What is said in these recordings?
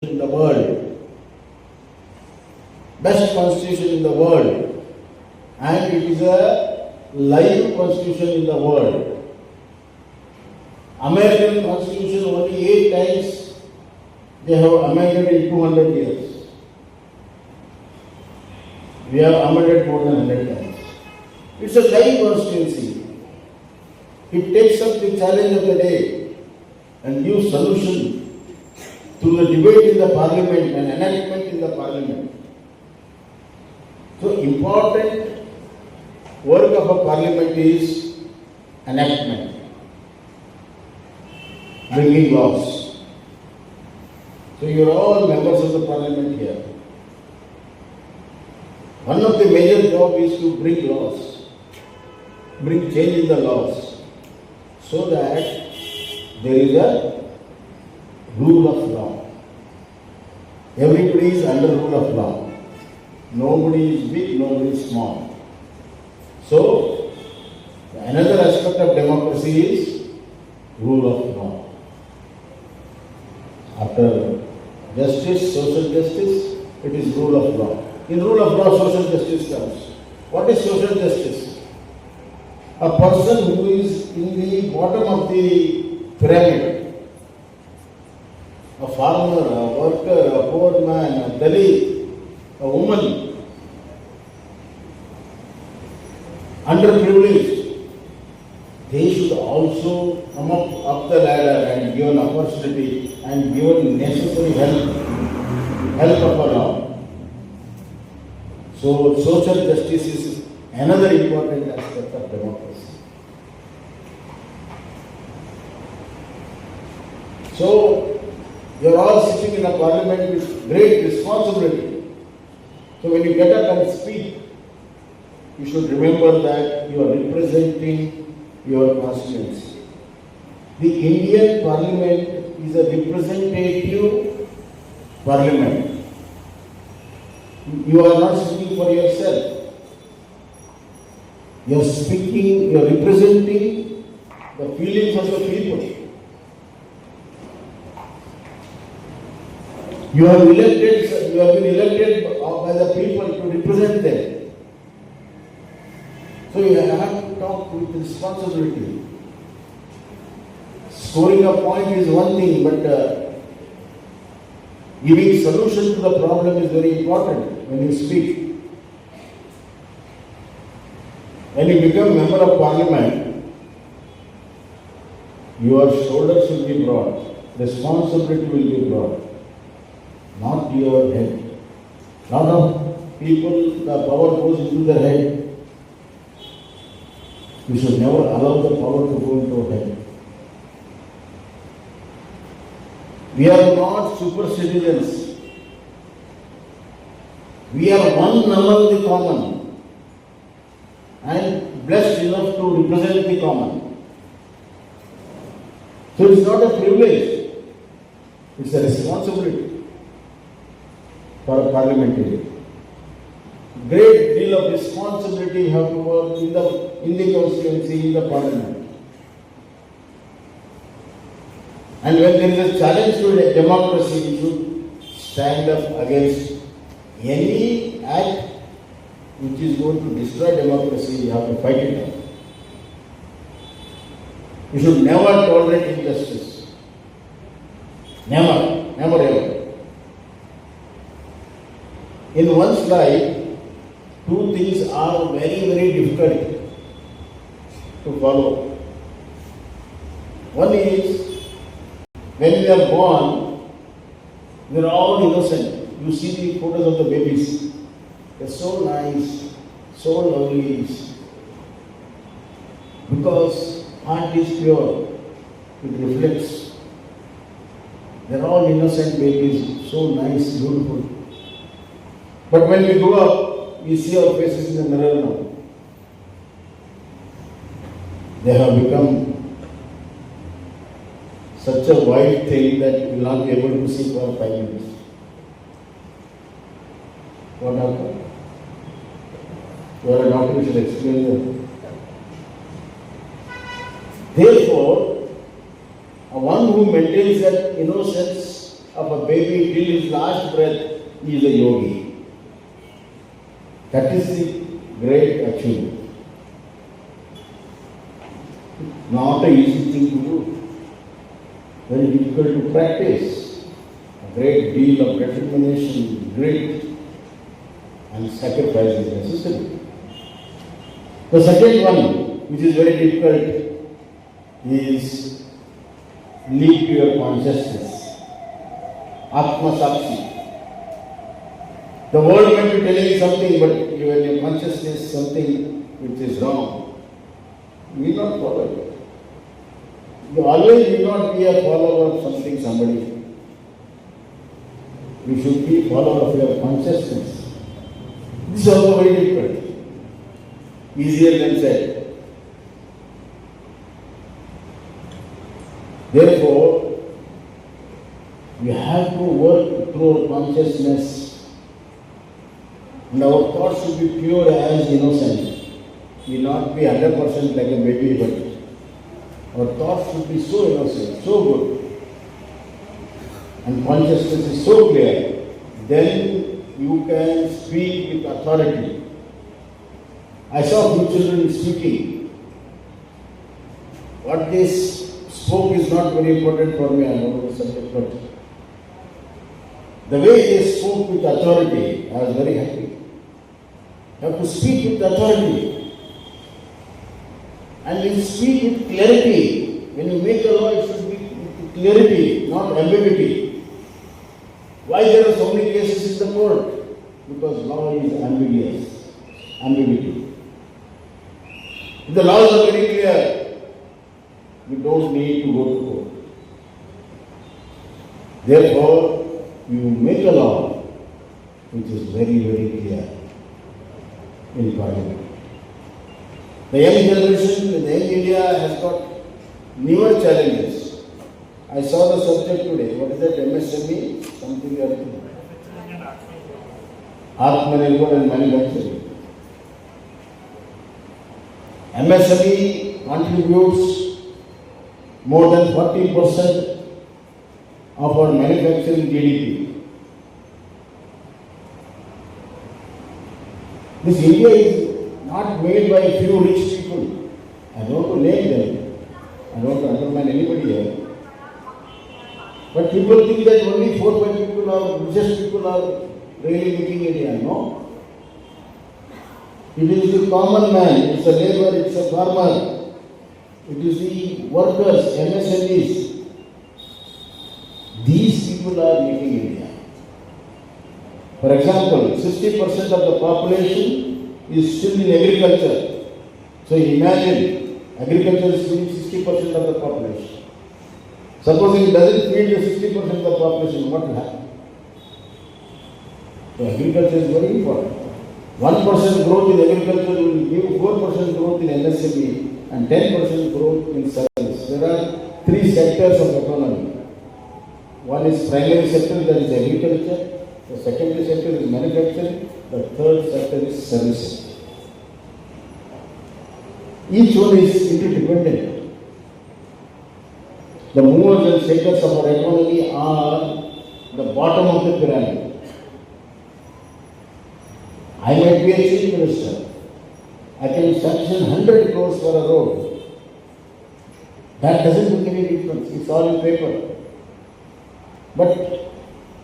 in the world, best constitution in the world, and it is a live constitution in the world. American constitution only 8 times they have amended in 200 years. We have amended more than 100 times. It's a live constituency. It takes up the challenge of the day and gives solution through the debate in the parliament and enactment in the parliament. So important work of a parliament is enactment, bringing laws. So you are all members of the parliament here. One of the major jobs is to bring laws, bring change in the laws, so that there is a rule of law. Everybody is under rule of law. Nobody is big, nobody is small. So, another aspect of democracy is rule of law. After justice, social justice, it is rule of law. In rule of law, social justice comes. What is social justice? A person who is in the bottom of the pyramid, a farmer, a worker, a poor man, a Dalit, a woman, underprivileged, they should also come up the ladder and given opportunity and given necessary help of a law. So social justice is another important aspect of democracy. So you are all sitting in a parliament with great responsibility. So when you get up and speak, you should remember that you are representing your constituency. The Indian Parliament is a representative parliament. You are not speaking for yourself. You are speaking, you are representing the feelings of the people. You have been elected by the people to represent them. So you have to talk with responsibility. Scoring a point is one thing, but giving solution to the problem is very important when you speak. When you become member of parliament, your shoulders will be broad, responsibility will be broad, not your head. Lot of people, the power goes into their head. You should never allow the power to go into your head. We are not super citizens. We are one among the common and blessed enough to represent the common. So it is not a privilege, it is a responsibility for a parliamentarian. Great deal of responsibility you have to work in the constituency, in the parliament. And when there is a challenge to democracy, you should stand up against any act which is going to destroy democracy. You have to fight it out. You should never tolerate injustice. Never, never ever. In one's life, two things are very, very difficult to follow. One is, when we are born, we are all innocent. You see the photos of the babies. They are so nice, so lovely. Because heart is pure, it reflects. They are all innocent babies, so nice, beautiful. But when we grow up, we see our faces in the mirror now. They have become such a white thing that you will not be able to see for 5 minutes. What happened? You are a doctor, you should explain that. Therefore, one who maintains that innocence of a baby till his last breath, he is a yogi. That is the great achievement. Not an easy thing to do. Very difficult to practice. A great deal of determination, grit, and sacrifice is necessary. The second one, which is very difficult, is lead to your consciousness. Atma Sakshi. The world may be telling you something, but when your consciousness something which is wrong, you will not follow it. You always will not be a follower of something, somebody. You should be a follower of your consciousness. This is also very difficult. Easier than said. Therefore, we have to work through our consciousness, and our thoughts should be pure as innocent. We will not be 100% like a baby, but our thoughts should be so innocent, so good, and consciousness is so clear. Then you can speak with authority. I saw few children speaking. What they spoke is not very important for me, I know the subject, but the way they spoke with authority, I was very happy. You have to speak with authority. And you speak with clarity. When you make a law, it should be with clarity, not ambiguity. Why there are so many cases in the court? Because law is ambiguous. Ambiguity. If the laws are very clear, you don't need to go to court. Therefore, you make a law which is very, very clear in Parliament. The young generation in India has got newer challenges. I saw the subject today. What is that? MSME? Something else. Atmanirbhar and manufacturing. MSME contributes more than 40% of our manufacturing GDP. This India is not made by a few rich people. I don't want to name them. I don't want to undermine anybody here. But people think that only 4-5 people or richest people are really making India. No. It is the common man, it's a labor, it's a farmer, it is the workers, MSMEs. These people are making India. For example, 60% of the population is still in agriculture. So imagine, agriculture is feeding 60% of the population. Supposing it doesn't feed the 60% of the population, what will happen? So agriculture is very important. 1% growth in agriculture will give 4% growth in MSME and 10% growth in service. There are 3 sectors of economy. One is primary sector, that is agriculture. The secondary sector is manufacturing. The third sector is services. Each one is interdependent. The movers and shakers of our economy are the bottom of the pyramid. I might be a chief minister. I can sanction 100 crores for a road. That doesn't make any difference. It's all in paper. But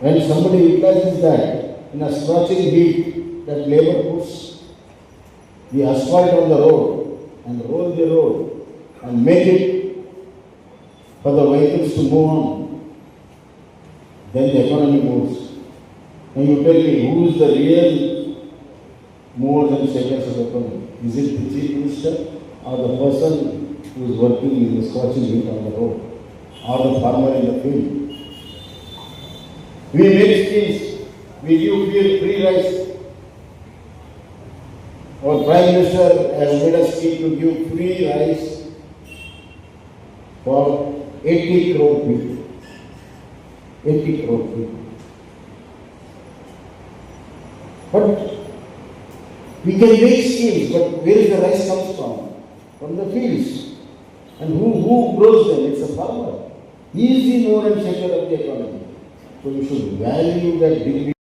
when somebody realizes that in a scorching heat, that labor puts the asphalt on the road and roll the road and make it for the vehicles to move on, then the economy moves. And you tell me, who is the real movers and shakers of the economy? Is it the chief minister or the person who is working in the scorching heat on the road or the farmer in the field? We make schemes, we give free rice. Our Prime Minister has made a scheme to give free rice for 80 crore people. 80 crore people. But we can make schemes, but where is the rice comes from? From the fields. And who grows them? It's a farmer. He is the mover and shaker of the economy. So you should value that dignity.